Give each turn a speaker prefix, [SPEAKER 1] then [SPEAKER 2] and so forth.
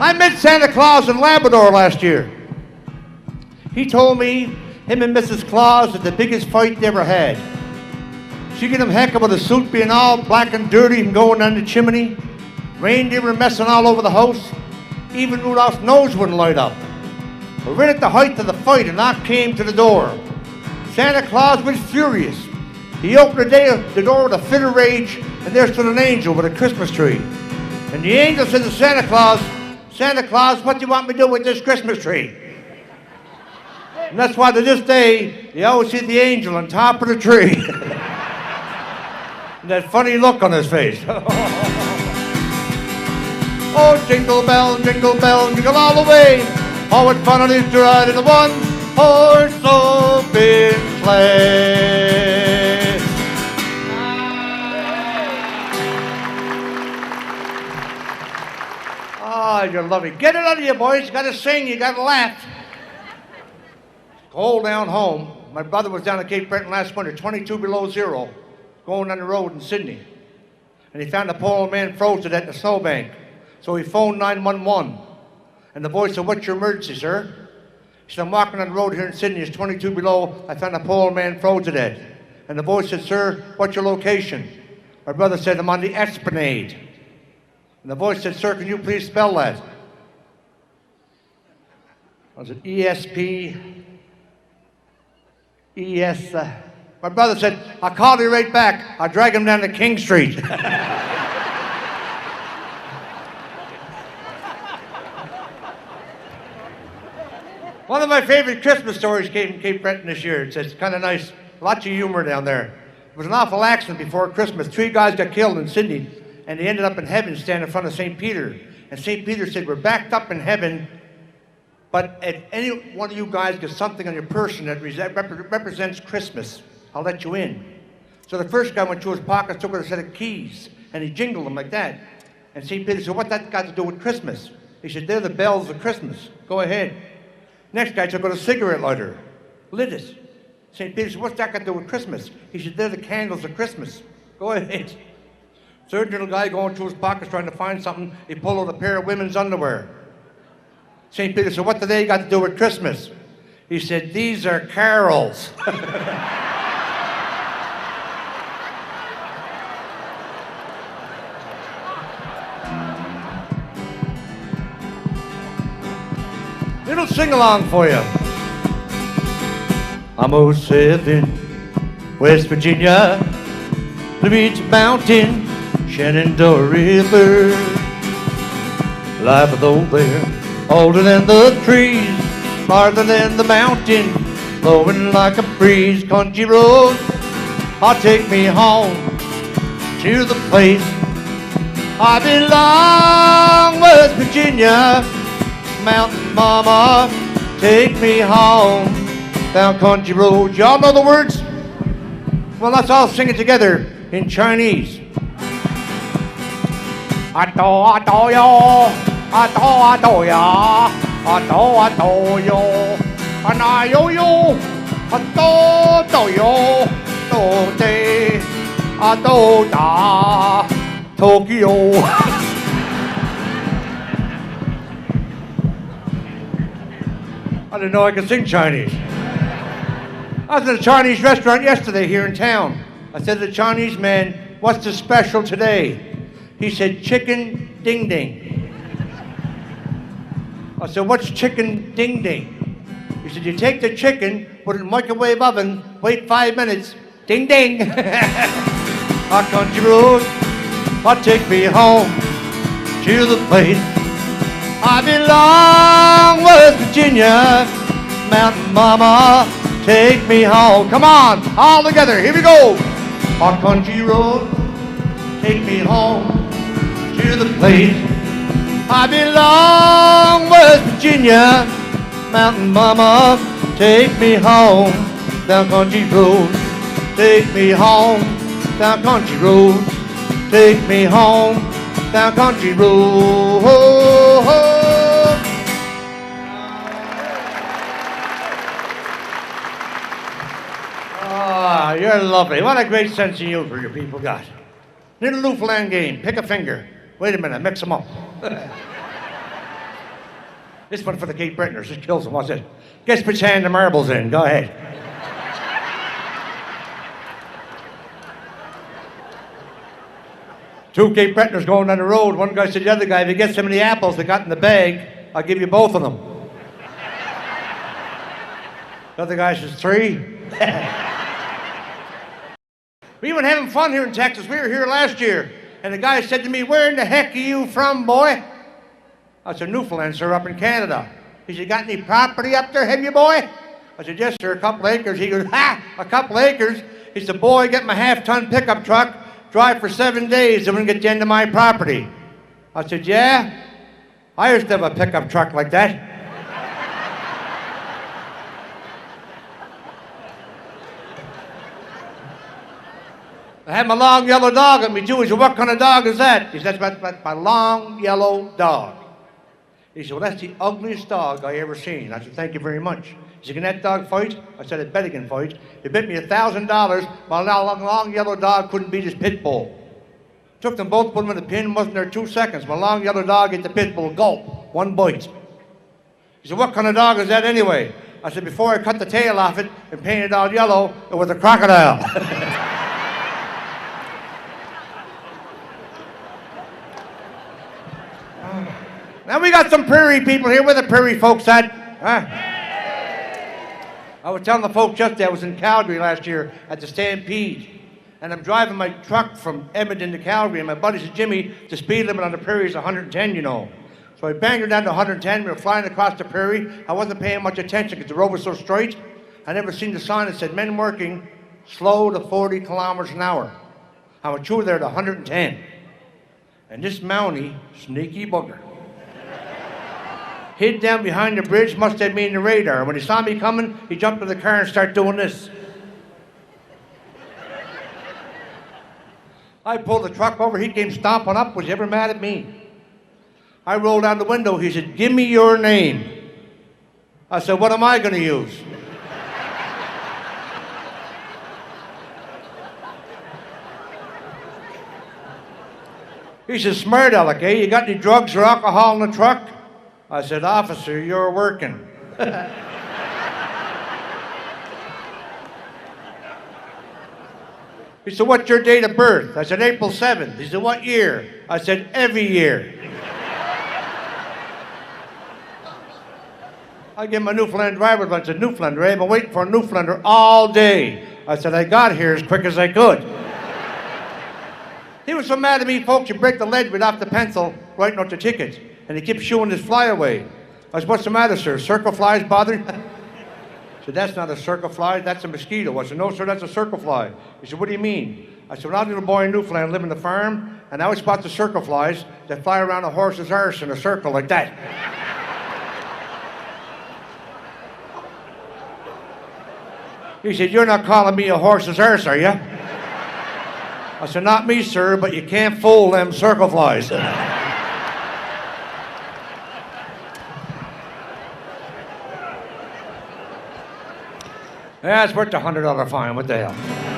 [SPEAKER 1] I met Santa Claus in Labrador last year. He told me him and Mrs. Claus had the biggest fight they ever had. She get him heckin' with a suit being all black and dirty and going down the chimney. Reindeer were messing all over the house. Even Rudolph's nose wouldn't light up. We're right at the height of the fight, and I came to the door. Santa Claus was furious. He opened the door with a fit of rage, and there stood an angel with a Christmas tree. And the angel said to Santa Claus, "Santa Claus, what do you want me to do with this Christmas tree?" And that's why to this day, you always see the angel on top of the tree. And that funny look on his face. Oh, jingle bell, jingle all the way. Oh, what fun it is to ride in a one-horse open sleigh. Oh, you're lovely. Get it out of you, boys. You gotta sing, you gotta laugh. Cold down home. My brother was down at Cape Breton last winter, 22 below zero, going on the road in Sydney. And he found a poor old man froze to death in a snowbank. So he phoned 911. And the boy said, "What's your emergency, sir?" He said, "I'm walking on the road here in Sydney. It's 22 below. I found a poor old man froze to death." And the boy said, "Sir, what's your location?" My brother said, "I'm on the Esplanade." And the boy said, "Sir, can you please spell that?" I said, E-S-P, E-S. My brother said, "I'll call you right back. I'll drag him down to King Street." One of my favorite Christmas stories came from Cape Breton this year. It's kind of nice. Lots of humor down there. It was an awful accident before Christmas. 3 guys got killed in Sydney, and they ended up in heaven standing in front of St. Peter. And St. Peter said, "We're backed up in heaven, but if any one of you guys gets something on your person that represents Christmas, I'll let you in." So the first guy went to his pocket, took out a set of keys, and he jingled them like that. And St. Peter said, "What that got to do with Christmas?" He said, "They're the bells of Christmas. Go ahead." Next guy took out a cigarette lighter, lit it. St. Peter said, "What's that got to do with Christmas?" He said, "They're the candles of Christmas. Go ahead." Third little guy going through his pockets trying to find something, he pulled out a pair of women's underwear. St. Peter said, "What do they got to do with Christmas?" He said, "These are carols." Little sing-along for you. I'm 07, West Virginia, Blue Ridge Mountain, Shenandoah River. Life is old there, older than the trees, farther than the mountain, blowing like a breeze. Country road, I'll take me home to the place I belong. West Virginia, Mountain Mama, take me home down country road. Y'all know the words? Well, let's all sing it together in Chinese. Ato ato yo, ato ya, ato yo, anayo yo, ato yo, do de, ato da, Tokyo. I didn't know I could sing Chinese. I was at a Chinese restaurant yesterday here in town. I said to the Chinese man, "What's the special today?" He said, "Chicken ding ding." I said, "What's chicken ding ding?" He said, "You take the chicken, put it in the microwave oven, wait 5 minutes, ding ding." Our country road, take me home to the place I belong. West Virginia, Mountain Mama, take me home. Come on, all together, here we go. Our country road, take me home to the place I belong. West Virginia, Mountain Mama, take me home. Down country road, take me home. Down country road, take me home. Down country road. Ah, you're lovely. What a great sense of humor your people got. Little Newfoundland game. Pick a finger. Wait a minute, mix them up. This one for the Cape Brettoners. This kills them. What's it? Guess which hand the marble's in. Go ahead. Two Cape Brettoners going down the road. One guy said to the other guy, if you get some of the apples that got in the bag, I'll give you both of them. The other guy says, 3. We've been having fun here in Texas. We were here last year, and the guy said to me, where in the heck are you from, boy? I said, Newfoundland, sir, up in Canada. He said, got any property up there, have you, boy? I said, yes, sir, a couple acres. He goes, ha, a couple acres? He said, boy, get my half-ton pickup truck, drive for 7 days, and we'll get you into my property. I said, yeah? I used to have a pickup truck like that. I had my long yellow dog with me too. He said, what kind of dog is that? He said, that's my long yellow dog. He said, well, that's the ugliest dog I ever seen. I said, thank you very much. He said, can that dog fight? I said, I bet he can fight. He bit me $1,000, while now long yellow dog couldn't beat his pit bull. Took them both, put them in the pin, wasn't there 2 seconds. My long yellow dog ate the pit bull, gulp, 1 bite. He said, what kind of dog is that anyway? I said, before I cut the tail off it and painted it all yellow, it was a crocodile. Now we got some prairie people here. Where the prairie folks at? Huh? I was telling the folks yesterday, I was in Calgary last year at the Stampede. And I'm driving my truck from Edmonton to Calgary, and my buddy said, Jimmy, the speed limit on the prairie is 110, you know. So I banged her down to 110. We were flying across the prairie. I wasn't paying much attention because the road was so straight. I never seen the sign that said, men working slow to 40 kilometers an hour. I went through there to 110. And this Mountie, sneaky bugger, hid down behind the bridge, must have me in the radar. When he saw me coming, he jumped in the car and started doing this. I pulled the truck over, he came stomping up. Was he ever mad at me? I rolled down the window, he said, give me your name. I said, what am I going to use? He said, smart aleck, eh? You got any drugs or alcohol in the truck? I said, officer, you're working. He said, what's your date of birth? I said, April 7th. He said, what year? I said, every year. I gave him a Newfoundland driver's license. I said, Newfoundlander, I've been waiting for a Newfoundlander all day. I said, I got here as quick as I could. He was so mad at me, folks, you break the lead right off the pencil, writing out the ticket. And he kept shooing his fly away. I said, what's the matter, sir? Circle flies bothering you? He said, that's not a circle fly, that's a mosquito. I said, no, sir, that's a circle fly. He said, what do you mean? I said, when I was a little boy in Newfoundland, living on the farm, and I always spot the circle flies that fly around a horse's arse in a circle like that. He said, you're not calling me a horse's arse, are you? I said, not me, sir, but you can't fool them circle flies. Yeah, it's worth a $100 fine. What the hell?